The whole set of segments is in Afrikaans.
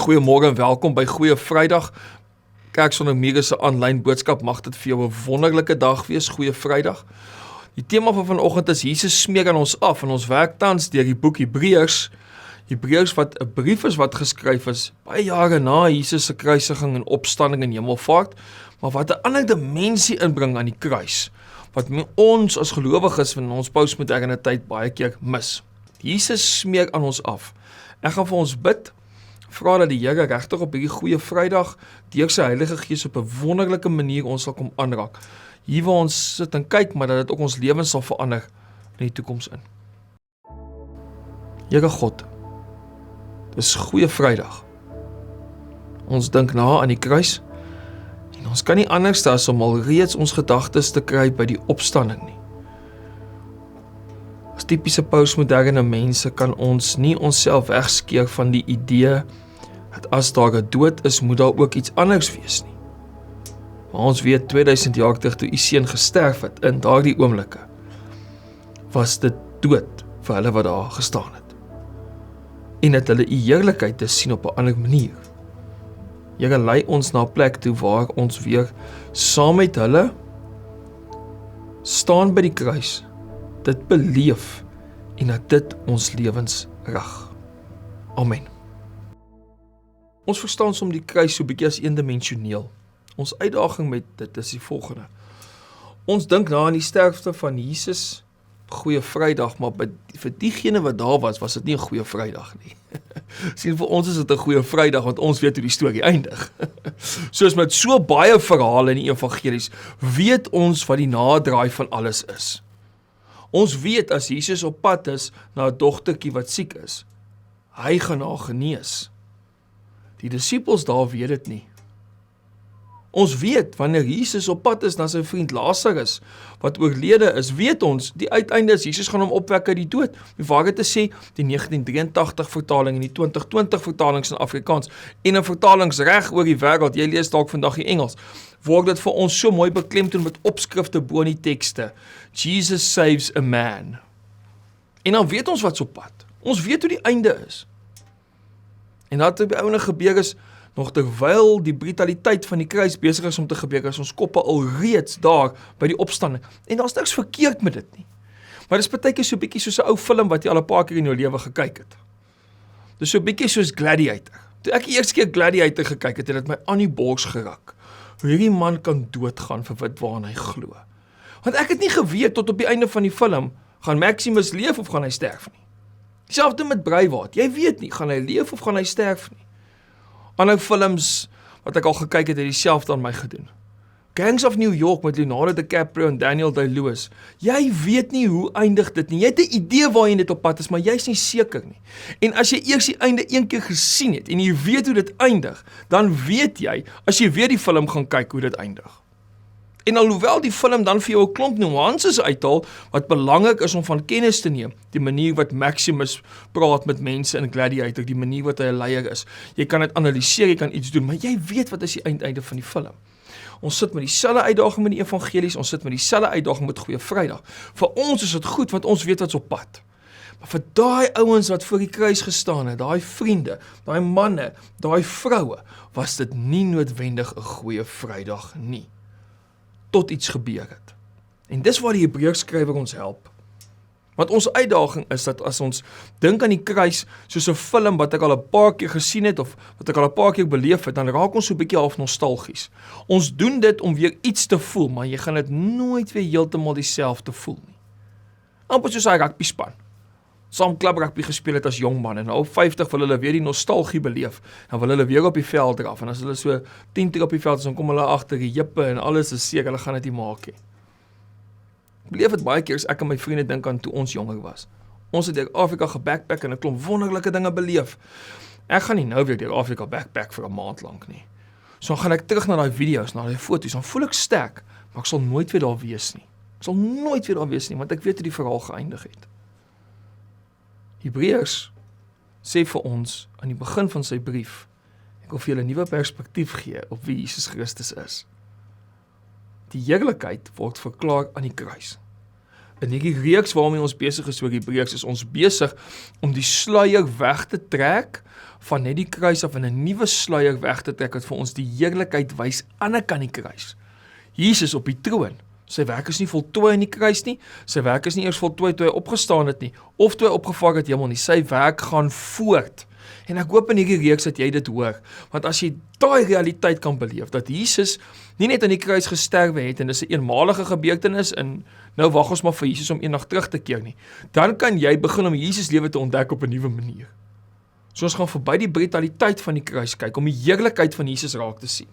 Goeiemôre en welkom by Goeie Vrydag. Kerk Sonder Mure se aanlyn boodskap, mag dit vir jou 'n wonderlike dag wees, Goeie Vrydag. Die tema van vanoggend is Jesus smeek aan ons af en ons werk tans deur die boek Hebreërs. Hebreërs wat 'n brief is wat geskryf is baie jare na Jesus se kruisiging en opstanding en hemelvaart, maar wat 'n ander dimensie inbring aan die kruis, wat ons as gelowiges in ons postmoderne tyd baie keer mis. Jesus smeek aan ons af. Ek gaan vir ons bid, vra dat die Here regtig op hierdie Goeie Vrydag deur sy Heilige Gees op 'n wonderlike manier ons sal kom aanraak. Hier waar ons sit en kyk, maar dat dit ook ons lewens sal verander in die toekoms in. Here God, dis Goeie Vrydag. Ons dink na aan die kruis en ons kan nie anders as om al reeds ons gedagtes te kry by die opstanding nie. As typiese postmoderne mense kan ons nie onsself wegskeer van die idee dat as daar 'n dood is, moet daar ook iets anders wees nie. Maar ons weet 2000 jaar terug toe u seun gesterf het, in daardie oomblikke, was dit dood vir hulle wat daar gestaan het. En het hulle u heerlikheid te sien op 'n ander manier. Here, lei ons na 'n plek toe waar ons weer saam met hulle staan by die kruis, dit beleef en dat dit ons lewens rig. Amen. Ons verstaan soms die kruis so 'n bietjie as eendimensioneel. Ons uitdaging met dit is die volgende. Ons dink na aan die sterfte van Jesus, Goeie Vrydag, maar vir diegene wat daar was dit nie 'n Goeie Vrydag nie. Sien, vir ons is dit 'n Goeie Vrydag, want ons weet hoe die storie eindig. Soos met so baie verhale in die evangelies, weet ons wat die naderdraai van alles is. Ons weet as Jesus op pad is na 'n dogtertjie wat siek is, hy gaan haar genees. Die disippels daar weet dit nie. Ons weet wanneer Jesus op pad is na sy vriend Lazarus, wat oorlede is, weet ons, die uiteinde is Jesus gaan hom opwek uit die dood. Die waarheid te sê, die 1983 vertaling en die 2020 vertalings in Afrikaans en in vertalings reg oor die wêreld, jy lees dalk vandag die Engels, word dit vir ons so mooi beklemtoon met opskrifte bo in die tekste. Jesus saves a man. En dan weet ons wat's op pad. Ons weet hoe die einde is. En dat op die ouene gebeur is, nog terwyl die brutaliteit van die kruis besig is om te gebeur, is ons koppe al reeds daar by die opstanding. En daar's niks verkeerd met dit nie. Maar dis partykeer so bietjie soos 'n ou film wat jy al 'n paar keer in jou lewe gekyk het. Dis so bietjie soos Gladiator. Toe ek die eerste keer Gladiator gekyk het, het dit my aan die bors gerak. Hoe hierdie man kan doodgaan vir wat waaraan hy glo. Want ek het nie geweet tot op die einde van die film, gaan Maximus leef of gaan hy sterf nie. Selfs met Braveheart, jy weet nie, gaan hy leef of gaan hy sterf nie. Ander films wat ek al gekyk het dieselfde aan my gedoen. Gangs of New York met Leonardo DiCaprio en Daniel Day-Lewis. Jy weet nie hoe eindig dit nie. Jy het 'n idee waarheen dit op pad is, maar jy's nie seker nie. En as jy eers die einde een keer gesien het en jy weet hoe dit eindig, dan weet jy, as jy weer die film gaan kyk, hoe dit eindig. En alhoewel die film dan vir jou 'n klomp nuances uithaal, wat belangrik is om van kennis te neem, die manier wat Maximus praat met mense in Gladiator, die manier wat hy 'n leier is, jy kan dit analiseer, jy kan iets doen, maar jy weet wat is die einde van die film. Ons sit met dieselfde uitdaging met die evangelies, ons sit met dieselfde uitdaging met Goeie Vrydag. Vir ons is dit goed, want ons weet wat's op pad. Maar vir daai ouens wat voor die kruis gestaan het, daai vriende, daai manne, daai vroue, was dit nie noodwendig 'n Goeie Vrydag nie. Tot iets gebeur het. En dis waar die Hebreërskrywer ons help. Want ons uitdaging is dat as ons dink aan die kruis soos 'n film wat ek al 'n paar keer gesien het of wat ek al 'n paar keer beleef het, dan raak ons so 'n bietjie half nostalgies. Ons doen dit om weer iets te voel, maar jy gaan dit nooit weer heeltemal dieselfde voel nie. Amper soos hy rugby span. Saam klub rugby gespeel het as jong man en nou op 50 wil hulle weer die nostalgie beleef. Dan wil hulle weer op die veld draf en as hulle so 10 keer op die veld is, dan kom hulle agter die jippe en alles is seker, hulle gaan dit nie maak nie. Ek beleef dit baie keer as ek en my vriende dink aan toe ons jonger was. Ons het deur Afrika gebackpack en 'n klomp wonderlike dinge beleef. Ek gaan nie nou weer deur Afrika backpack vir 'n maand lank nie. So dan gaan ek terug na daai video's, na daai foto's, dan voel ek sterk, maar ek sal nooit weer daar wees nie. Ek sal nooit weer daar wees nie, want ek weet hoe die verhaal geëindig het. Hebreërs sê vir ons aan die begin van sy brief, ek wil vir julle 'n nuwe perspektief gee op wie Jesus Christus is. Die heerlikheid word verklaar aan die kruis. In hierdie reeks waarmee ons besig is oor Hebreërs, is ons besig om die sluier weg te trek van net die kruis af en 'n nuwe sluier weg te trek wat vir ons die heerlikheid wys aan die kant die kruis. Jesus op die troon. Sy werk is nie voltooi in die kruis nie, sy werk is nie eers voltooi toe hy opgestaan het nie, of toe hy opgevaar het hemel nie, sy werk gaan voort. En ek hoop in hierdie reeks dat jy dit hoor, want as jy daai realiteit kan beleef, dat Jesus nie net aan die kruis gesterwe het, en dis 'n eenmalige gebeurtenis, en nou wag ons maar vir Jesus om eendag terug te keer nie, dan kan jy begin om Jesus lewe te ontdek op 'n nuwe manier. So ons gaan verby die brutaliteit van die kruis kyk, om die heerlikheid van Jesus raak te sien.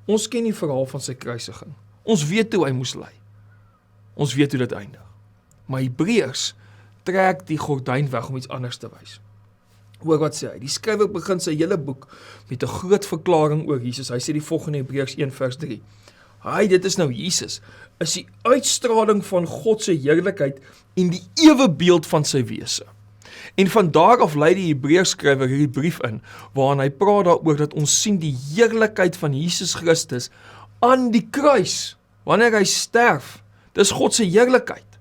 Ons ken die verhaal van sy kruisiging. Ons weet hoe hy moes ly. Ons weet hoe dit eindig. Maar Hebreërs trek die gordyn weg om iets anders te wys. Hoor wat sê hy. Die skrywer begin sy hele boek met 'n groot verklaring oor Jesus. Hy sê die volgende Hebreërs 1 vers 3. Hy, dit is nou Jesus, is die uitstraling van God se heerlikheid en die ewebeeld van sy wese. En van daar af lei die Hebreërs skrywer hierdie brief in, waarin hy praat daaroor dat ons sien die heerlikheid van Jesus Christus aan die kruis, wanneer hy sterf. Dis God se heerlikheid.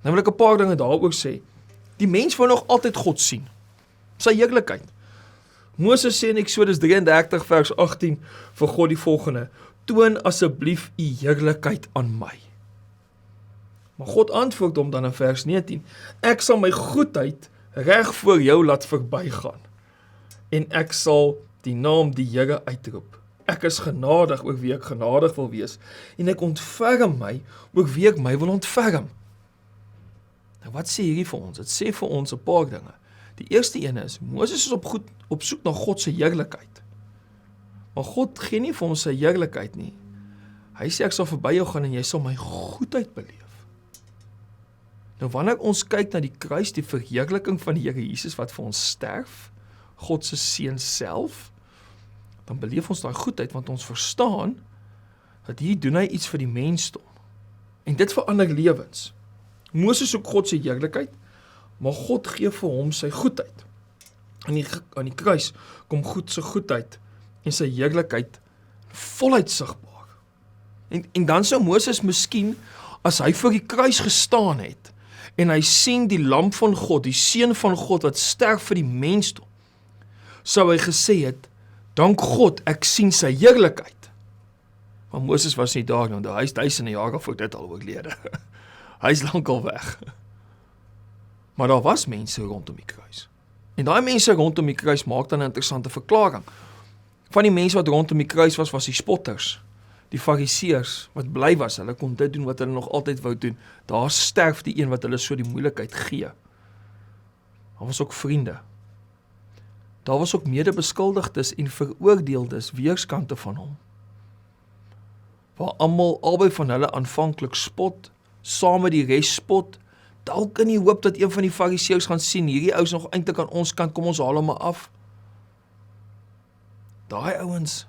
Nou wil ek 'n paar dinge daaroor sê. Die mens wil nog altyd God sien. Sy heerlikheid. Moses sê in Eksodus 33 vers 18 vir God die volgende: toon asseblief u heerlikheid aan my. Maar God antwoord hom dan in vers 19: ek sal my goedheid reg voor jou laat verbygaan, en ek sal die naam die Here uitroep. Ek is genadig oor wie ek genadig wil wees, en ek ontferm my oor wie ek my wil ontferm. Nou wat sê hierdie vir ons? Dit sê vir ons 'n paar dinge. Die eerste een is, Moses is op soek na God se heerlikheid. Maar God gee nie vir hom sy heerlikheid nie. Hy sê ek sal verby jou gaan en jy sal my goedheid beleef. Nou wanneer ons kyk na die kruis, die verheerliking van die Here Jesus wat vir ons sterf, God se seun self, dan beleef ons daai goedheid, want ons verstaan dat hier doen hy iets vir die mensdom. En dit verander lewens. Moses soek God se heerlikheid, maar God gee vir hom sy goedheid. Aan die kruis kom God se goedheid en sy heerlikheid voluit sigbaar. En dan sou Moses miskien, as hy vir die kruis gestaan het, en hy sien die lam van God, die seun van God wat sterf vir die mensdom, sou hy gesê het, dank God, ek sien sy heerlikheid. Maar Moses was nie daar, want hy is duisende jare voor dit al oorlede. Hy is lankal weg. Maar daar was mense rondom die kruis. En daai mense rondom die kruis maak dan 'n interessante verklaring. Van die mense wat rondom die kruis was die spotters, die fariseërs, wat bly was, hulle kon dit doen wat hulle nog altyd wou doen. Daar sterf die een wat hulle so die moeilikheid gee. Daar was ook vriende. Daar was ook medebeskuldigdes en veroordeeldes weerskante van hom. Waar albei van hulle aanvanklik spot, saam met die res spot, dalk in die hoop dat een van die fariseërs gaan sien, hierdie ouens nog eintlik aan ons kant, kom ons haal hom maar af. Daai ouens,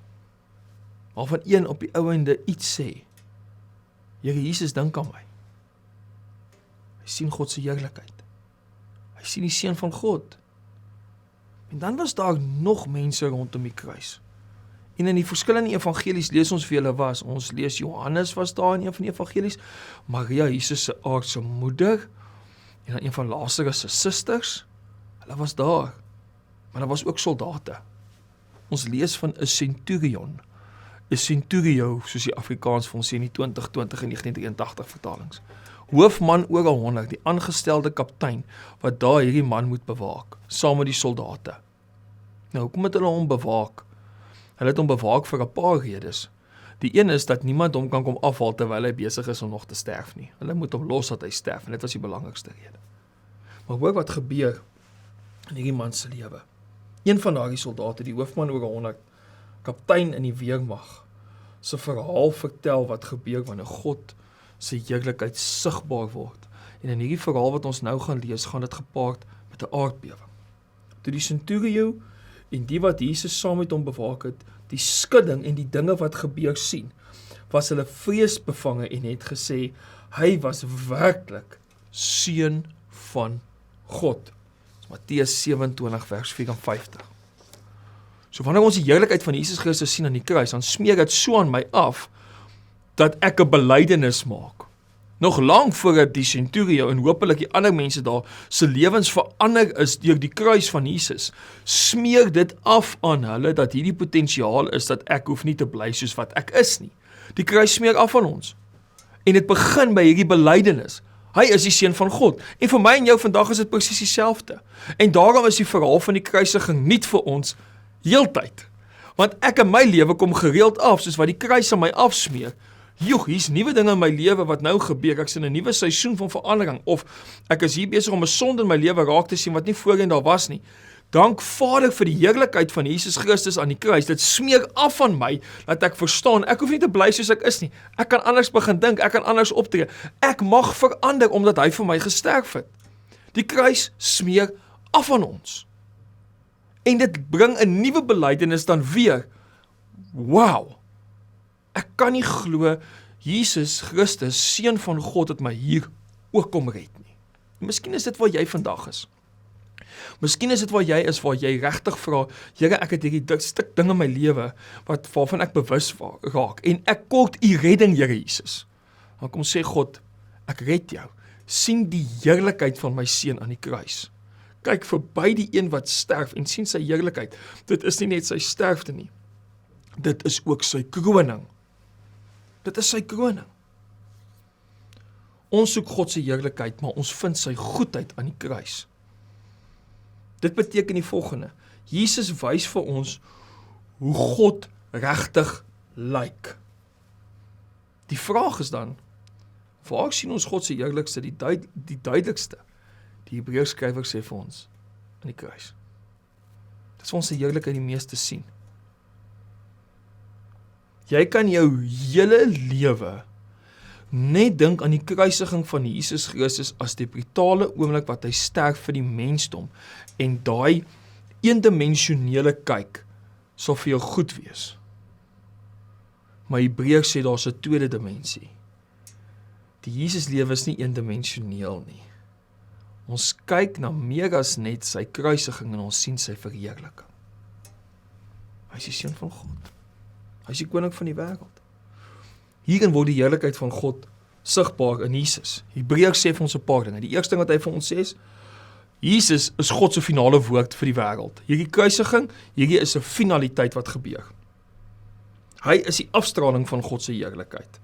waarvan een op die ouende iets sê, Here Jesus, dink aan my. Hy sien God se heerlikheid. Hy sien die seun van God. En dan was daar nog mense rondom die kruis. En in die verskillende evangelies lees ons wie hulle was. Ons lees Johannes was daar in een van die evangelies, Maria, Jesus se aardse moeder, en dan een van Lazarus se susters, hulle was daar. Maar daar was ook soldate. Ons lees van 'n centurion, 'n centurio, soos die Afrikaans vir ons sê in die 2020 en 1983 vertalings. Hoofman oor 100, die aangestelde kaptein, wat daar hierdie man moet bewaak, saam met die soldate. Nou, hoekom het hulle hom bewaak? Hulle het hom bewaak vir 'n paar redes. Die een is dat niemand hom kan kom afhaal terwyl hy besig is om nog te sterf nie. Hulle moet hom los dat hy sterf, en dit was die belangrikste rede. Maar hoor wat gebeur in hierdie man se lewe. Een van daardie soldate, die hoofman oor 100, kaptein in die weermag, se verhaal vertel wat gebeur wanneer God se heerlikheid sigbaar word. En in hierdie verhaal wat ons nou gaan lees, gaan dit gepaard met 'n aardbewing. Toe die centurio en die wat Jesus saam met hom bewaak het, die skudding en die dinge wat gebeur sien, was hulle vreesbevange en het gesê, hy was werklik seun van God. Matteus 27 vers 54. So wanneer ons die heerlikheid van Jesus Christus sien aan die kruis, dan smeer dit so aan my af, dat ek 'n belydenis maak. Nog lank voordat die centurio en hopelik die ander mense daar se lewens verander is deur die kruis van Jesus, smeer dit af aan hulle dat hierdie potensiaal is dat ek hoef nie te bly soos wat ek is nie. Die kruis smeer af aan ons. En dit begin by hierdie belydenis. Hy is die seun van God. En vir my en jou vandag is dit presies dieselfde. En daarom is die verhaal van die kruisiging nie vir ons heeltyd. Want ek in my lewe kom gereeld af, soos wat die kruis aan my afsmeer. Joeg, hier's nuwe dinge in my lewe wat nou gebeur. Ek's in 'n nuwe seisoen van verandering. Of ek is hier besig om 'n sonde in my lewe raak te sien wat nie voorheen daar was nie. Dank Vader vir die heerlikheid van Jesus Christus aan die kruis. Dit smeer af van my dat ek verstaan, ek hoef nie te bly soos ek is nie. Ek kan anders begin dink, ek kan anders optree. Ek mag verander omdat hy vir my gesterf het. Die kruis smeer af aan ons. En dit bring 'n nuwe belydenis dan weer. Wow! Ek kan nie glo Jesus Christus, seun van God, het my hier ook kom red nie. Miskien is dit waar jy vandag is. Miskien is dit waar jy is, waar jy regtig vra, Here, ek het hierdie stuk ding in my lewe waarvan ek bewus raak en ek kort u redding, Here Jesus. Dan kom sê God, ek red jou. Sien die heerlikheid van my seun aan die kruis. Kyk verby die een wat sterf en sien sy heerlikheid. Dit is nie net sy sterfte nie. Dit is ook sy kroning. Dit is sy kroning. Ons soek God se heerlikheid, maar ons vind sy goedheid aan die kruis. Dit beteken die volgende. Jesus wys vir ons hoe God regtig lyk. Die vraag is dan, waar sien ons God se heerlikste, die duidelikste? Die Hebreërskrywer sê vir ons, aan die kruis. Dit is ons se heerlikheid die meeste sien. Jy kan jou hele lewe net dink aan die kruisiging van Jesus Christus as die brutale oomblik wat hy sterf vir die mensdom en daai eendimensionele kyk sal vir jou goed wees. Maar Hebreërs sê daar's 'n tweede dimensie. Die Jesus lewe is nie eendimensioneel nie. Ons kyk na meer as net sy kruisiging en ons sien sy verheerliking. Hy is die seun van God. Hy is die koning van die wêreld. Hierin word die heerlikheid van God sigbaar in Jesus. Hebreërs sê vir ons 'n paar dinge. Die eerste ding wat hy vir ons sê is, Jesus is God se finale woord vir die wêreld. Hierdie kruisiging, hierdie is 'n finaliteit wat gebeur. Hy is die afstraling van God se heerlikheid.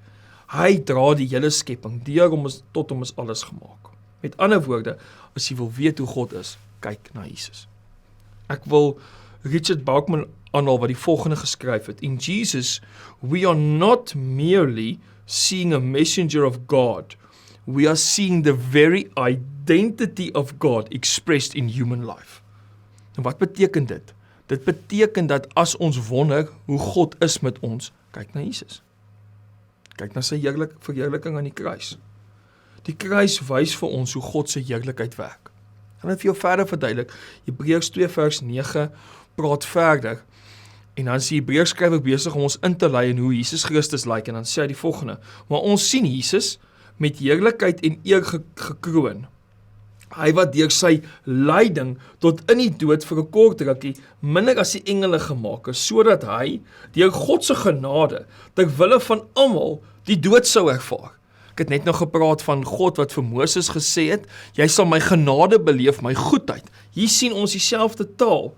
Hy dra die hele skepping, deur hom is tot hom is alles gemaak. Met ander woorde, as jy wil weet hoe God is, kyk na Jesus. Ek wil Richard Bauckham aanhaal wat die volgende geskryf het. In Jesus, we are not merely seeing a messenger of God, we are seeing the very identity of God expressed in human life. En wat beteken dit? Dit beteken dat as ons wonder hoe God is met ons, kyk na Jesus. Kyk na sy verheerliking aan die kruis. Die kruis wys vir ons hoe God se heerlikheid werk. Gaan dit vir jou verder verduidelik. Hebreërs 2 vers 9 praat verder. En dan is die Hebreërskrywer besig om ons in te lei in hoe Jesus Christus lyk. En dan sê hy die volgende. Maar ons sien Jesus met heerlikheid en eer gekroon. Hy wat deur sy lyding tot in die dood vir 'n kort rukkie minder as die engele gemaak is, sodat hy deur God se genade ter wille van almal die dood sou ervaar. Ek het net nou gepraat van God wat vir Moses gesê het, jy sal my genade beleef, my goedheid. Hier sien ons dieselfde taal.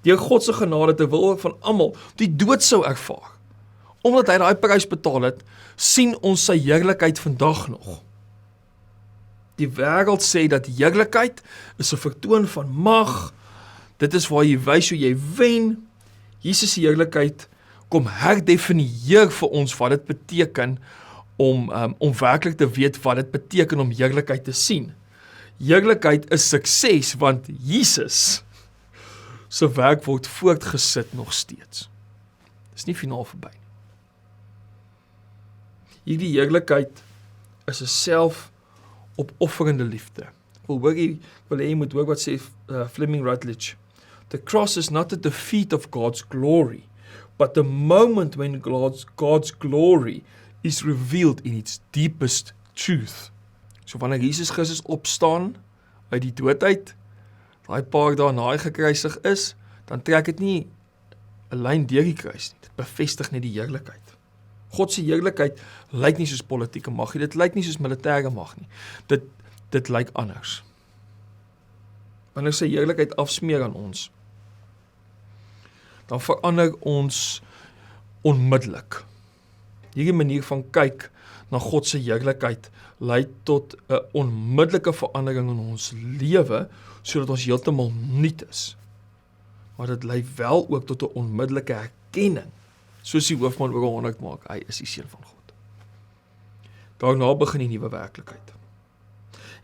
Deur God se genade ter wille van almal die dood sou ervaar. Omdat hy daai prys betaal het, sien ons sy heerlikheid vandag nog. Die wêreld sê dat heerlikheid is 'n vertoon van mag. Dit is waar jy wys hoe jy wen. Jesus se heerlikheid kom herdefinieer vir ons wat dit beteken om werklik te weet wat dit beteken om heerlikheid te sien. Heerlikheid is sukses want Jesus se werk word voortgesit nog steeds. Dis nie finaal verby nie. Hierdie heerlikheid is 'n selfopofferende liefde. Ek wil hê jy moet hoor wat sê Fleming Rutledge. The cross is not the defeat of God's glory, but the moment when God's glory is revealed in its deepest truth. So wanneer Jesus Christus opstaan uit die dood uit, daai paar dae na hy gekruisig is, dan trek dit nie 'n lyn deur die kruis nie. Dit bevestig net die heerlikheid. God se heerlikheid lyk nie soos politieke mag nie, dit lyk nie soos militêre mag nie. Dit lyk anders. Wanneer sy heerlikheid afsmeer aan ons, dan verander ons onmiddellik. Hierdie manier van kyk na God se heerlikheid lei tot 'n onmiddellike verandering in ons lewe, sodat ons heeltemal nuut is. Maar dit lei wel ook tot 'n onmiddellike erkenning, soos die hoofman oor 100 maak, hy is die seun van God. Daarna begin die nuwe werklikheid.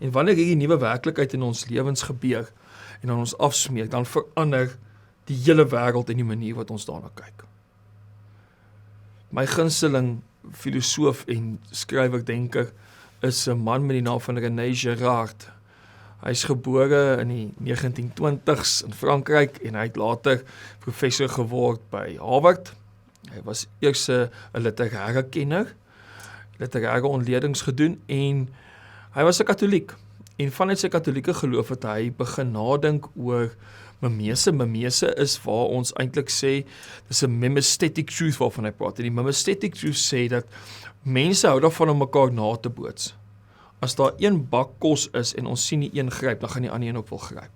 En wanneer hierdie nuwe werklikheid in ons lewens gebeur en aan ons afsmeer, dan verander die hele wêreld en die manier wat ons daarna kyk. My gunsteling filosoof en skrywer denker is 'n man met die naam van René Girard. Hy is gebore in die 1920s in Frankryk en hy het later professor geword by Harvard. Hy was eers 'n literêre kenner, literêre ontledings gedoen en hy was 'n Katoliek. En vanuit sy katolieke geloof het hy begin nadink oor mimese. Mimese is waar ons eintlik sê, dis 'n mimetic truth waarvan hy praat. En die mimetic truth sê dat mense hou daarvan om mekaar na te boots. As daar een bak kos is en ons sien die een gryp, dan gaan die ander een ook wil gryp.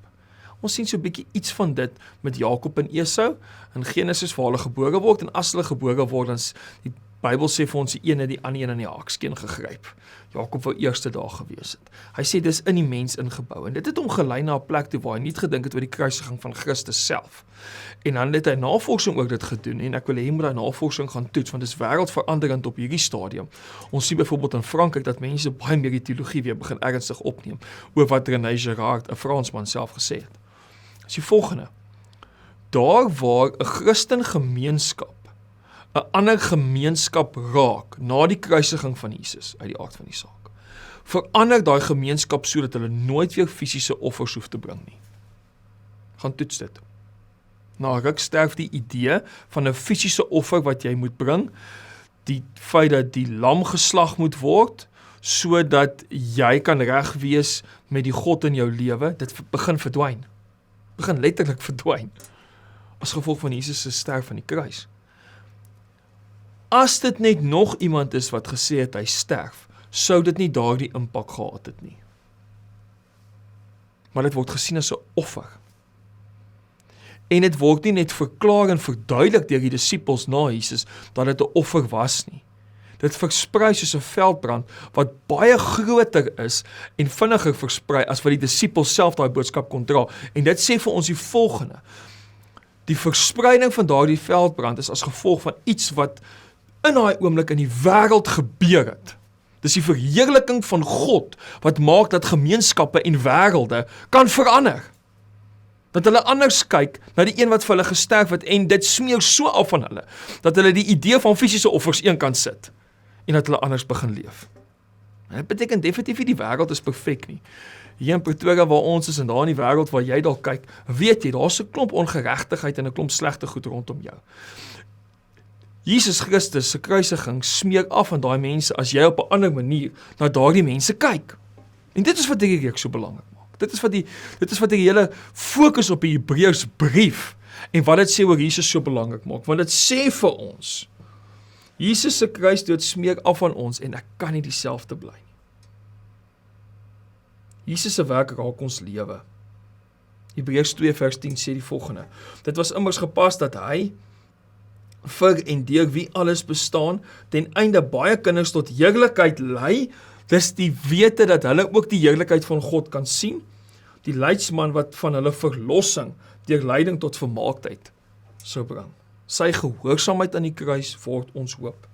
Ons sien so 'n bietjie iets van dit met Jakob en Esau in Genesis waar hulle gebore word, en as hulle gebore word, dan die Bybel sê vir ons die een het die ander een aan die haakskeen gegryp. Jakob wou eerste daar gewees het. Hy sê dis in die mens ingebou, en dit het hom gelei na 'n plek toe waar hy nie gedink het oor die kruisiging van Christus self. En dan het hy navorsing ook dit gedoen, en ek wil hê moet daai navorsing gaan toets, want dit is wêreldveranderend op hierdie stadium. Ons sien byvoorbeeld in Frankryk dat mense baie meer die teologie weer begin ernstig opneem oor wat René Girard, 'n Fransman, self gesê het. Dis die volgende: daar waar 'n Christen gemeenskap 'n ander gemeenskap raak na die kruisiging van Jesus uit die aard van die saak, verander daai gemeenskap sodat hulle nooit weer fisiese offers hoef te bring nie. Gaan toets dit. Na ruk sterf die idee van 'n fisiese offer wat jy moet bring, die feit dat die lam geslag moet word, sodat jy kan reg wees met die God in jou lewe, dit begin verdwyn. Begin letterlik verdwyn, as gevolg van Jesus se sterf aan die kruis. As dit net nog iemand is wat gesê het hy sterf, sou dit nie daardie impak gehad het nie. Maar dit word gesien as 'n offer. En dit word nie net verklaar en verduidelik deur die disippels na Jesus dat dit 'n offer was nie. Dit versprei soos 'n veldbrand wat baie groter is en vinniger versprei as wat die disippels self daai boodskap kon dra. En dit sê vir ons die volgende: die verspreiding van daardie veldbrand is as gevolg van iets wat in daai oomblik in die wêreld gebeur het. Dis die verheerliking van God wat maak dat gemeenskappe en wêrelde kan verander. Dat hulle anders kyk na die een wat vir hulle gesterf het, en dit smeer so af van hulle, dat hulle die idee van fisiese offers eenkant sit, en dat hulle anders begin leef. En dit beteken definitief nie die wêreld is perfek nie. Hier in Pretoria waar ons is, en daar in die wêreld waar jy dalk kyk, weet jy, daar's 'n klomp ongeregtigheid en 'n klomp slegte goed rondom jou. Jesus Christus se kruisiging smeer af aan daai mense as jy op 'n ander manier na daardie mense kyk. En dit is wat hierdie reeks so belangrik maak. Dit is wat die hele fokus op die Hebreërs brief en wat dit sê oor Jesus so belangrik maak. Want dit sê vir ons, Jesus se kruisdood smeer af aan ons en ek kan nie dieselfde bly nie. Jesus se werk raak ons lewe. Hebreërs 2 vers 10 sê die volgende: dit was immers gepas dat hy vir en deur wie alles bestaan, ten einde baie kinders tot heerlikheid lei, dis die wete dat hulle ook die heerlikheid van God kan sien, die leidsman wat van hulle verlossing deur lyding tot volmaaktheid sou bring. Sy gehoorsaamheid aan die kruis word ons hoop.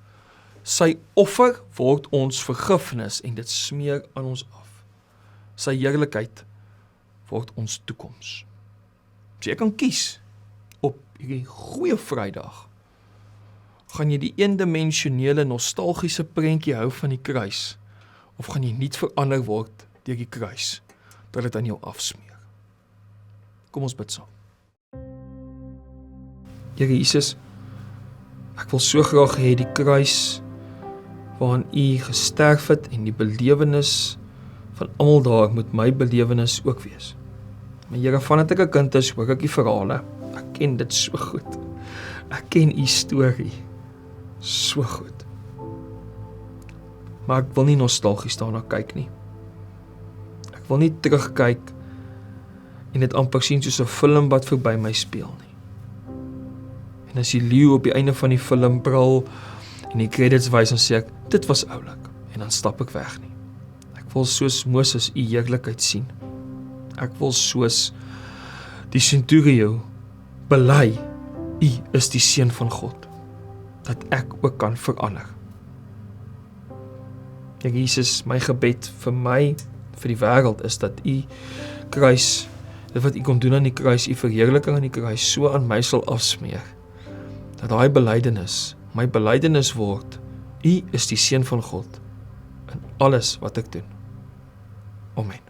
Sy offer word ons vergifnis en dit smeer aan ons af. Sy heerlikheid word ons toekoms. So jy kan kies op hierdie goeie Vrydag. Gaan jy die eendimensionele nostalgiese prentjie hou van die kruis, of gaan jy niet verander word deur die kruis, dat dit aan jou afsmeer? Kom ons bid saam. Here Jesus, ek wil so graag hê die kruis waarin U gesterf het en die belewenis van almal daar moet my belewenis ook wees. Maar Here, vandat ek 'n kind is, hoor ek die verhale. Ek ken dit so goed. Ek ken U storie so goed. maar ek wil nie nostalgies daarna kyk nie. Ek wil nie terugkyk en dit amper sien soos 'n film wat verby my speel nie. En as die leeu op die einde van die film brul en die credits wys, dan sê ek, dit was oulik, en dan stap ek weg nie. Ek wil soos Moses u heerlikheid sien. Ek wil soos die centurio bely, u is die seun van God, dat ek ook kan verander. Here Jesus, my gebed vir my, vir die wêreld, is dat u kruis, dit wat u kon doen aan die kruis, u verheerliking aan die kruis, so aan my sal afsmeer, dat daai belydenis, my belydenis word, u is die seun van God, in alles wat ek doen. Amen.